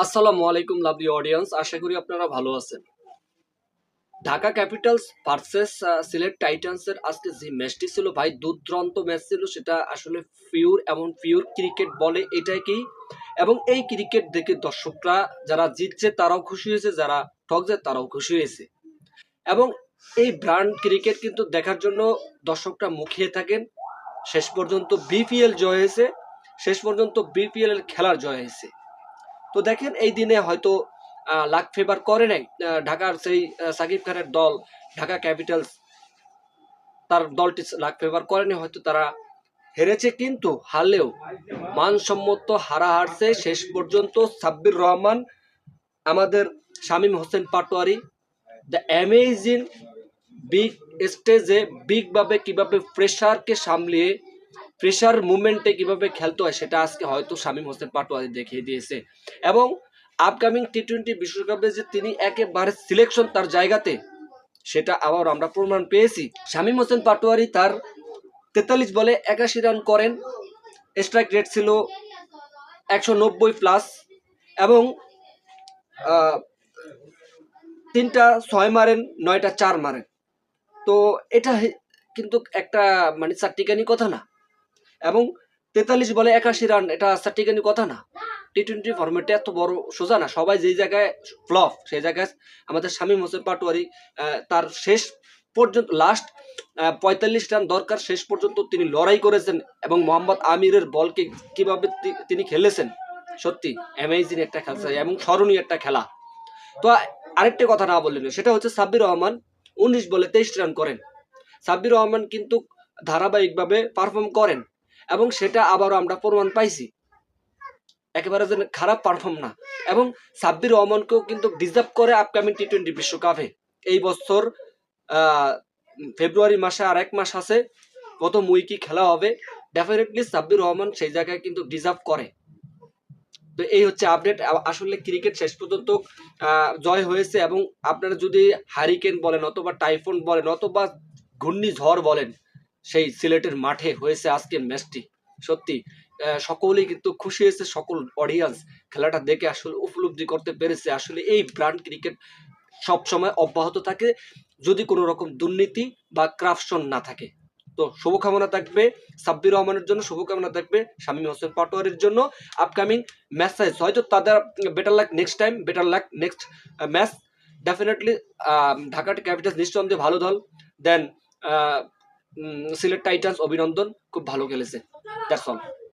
আসসালামু আলাইকুম lovely audience, আশা করি আপনারা ভালো আছেন। ঢাকা ক্যাপিটালস ভার্সেস সিলেট টাইটান্সের আজকে যে ম্যাচটি ছিল ভাই, দুর্দান্ত ম্যাচ ছিল। সেটা আসলে পিওর ক্রিকেট বলে এটাকেই। এবং এই ক্রিকেট দেখে দর্শকরা যারা জিতছে তারাও খুশি হয়েছে, যারা ঠকছে তারাও খুশি হয়েছে। এবং এই ব্র্যান্ড ক্রিকেট কিন্তু দেখার জন্য দর্শকরা মুখিয়ে থাকেন। শেষ পর্যন্ত বিপিএল জয় হয়েছে, শেষ পর্যন্ত বিপিএল এর খেলার জয় হয়েছে। তো দেখেন এই দিনে হয়তো লাক ফেভার করে নাই ঢাকার সেই সাকিব খানের দল ঢাকা ক্যাপিটালস, তার দলটি লাক ফেভার করেনি, হয়তো তারা হেরেছে। কিন্তু হারলেও মানসম্মত হারা হারছে শেষ পর্যন্ত সাব্বির রহমান, আমাদের Shamim Hossain Patwari, the amazing big স্টেজে বিগভাবে কিভাবে প্রেশারকে সামলিয়ে প্রেশার মুভমেন্টে কিভাবে খেলতে হয় সেটা আজকে হয়তো শামীম হোসেন পাটোয়ারি দেখিয়ে দিয়েছে। এবং আপকামিং টি-20 বিশ্বকাপে যে তিনি একেবারে সিলেকশন তার জায়গাতে, সেটা আবার আমরা প্রমাণ পেয়েছি। শামীম হোসেন পাটোয়ারি তার 43 বলে 81 রান করেন, স্ট্রাইক রেট ছিল 190+, এবং 3টা 6 মারেন, 9টা 4 মারেন। তো এটা কিন্তু একটা মানে চারটিখানি কথা না। এবং 43 বলে 81 রান, এটা চারটিখানি কথা না। টি-20 ফরম্যাটে এত বড় সোজা না। সবাই যেই জায়গায় ফ্লপ, সেই জায়গায় আমাদের শামীম হোসেন পাটোয়ারি তার শেষ পর্যন্ত লাস্ট 45 রান দরকার, শেষ পর্যন্ত তিনি লড়াই করেছেন। এবং মোহাম্মদ আমিরের বলকে কিভাবে তিনি খেলেছেন, সত্যি অ্যামেজিং একটা খেলা এবং স্মরণীয় একটা খেলা। তো আরেকটা কথা না বললেন, সেটা হচ্ছে সাব্বির রহমান 19 বলে 23 রান করেন। সাব্বির রহমান কিন্তু ধারাবাহিকভাবে পারফর্ম করেন, এবং সেটা আবারও আমরা প্রমাণ পাইছি, একেবারে যেন খারাপ পারফর্ম না। এবং সাব্বির রহমানকেও কিন্তু ডিজার্ভ করে আপকামিং টি-20 বিশ্বকাপে। এই বছর ফেব্রুয়ারি মাসে আর 1 মাস আছে, প্রথম উইকই খেলা হবে। ডেফিনেটলি সাব্বির রহমান সেই জায়গায় কিন্তু ডিজার্ভ করে। তো এই হচ্ছে আপডেট। আসলে ক্রিকেট শেষ পর্যন্ত জয় হয়েছে। এবং আপনারা যদি হারিকেন বলেন, অথবা টাইফুন বলেন, অথবা ঘূর্ণিঝড় বলেন, সেই সিলেটের মাঠে হয়েছে আজকের ম্যাচটি। সত্যি সকলেই কিন্তু খুশি হয়েছে, সকল অডিয়েন্স খেলাটা দেখে আসলে উপলব্ধি করতে পেরেছে আসলে এই ব্র্যান্ড ক্রিকেট সবসময় অব্যাহত থাকে যদি কোনো রকম দুর্নীতি বা করাপশন না থাকে। তো শুভকামনা থাকবে সাব্বির রহমানের জন্য, শুভকামনা থাকবে শামীম হোসেন পাটোয়ারির জন্য। আপকামিং ম্যাচ হয়তো তাদের better luck next time, better luck next match. Definitely Dhaka Capitals নিঃসন্দেহে ভালো দল। দেন সিলেট টাইটান্স অভিনন্দন, খুব ভালো খেলেছে। That's all.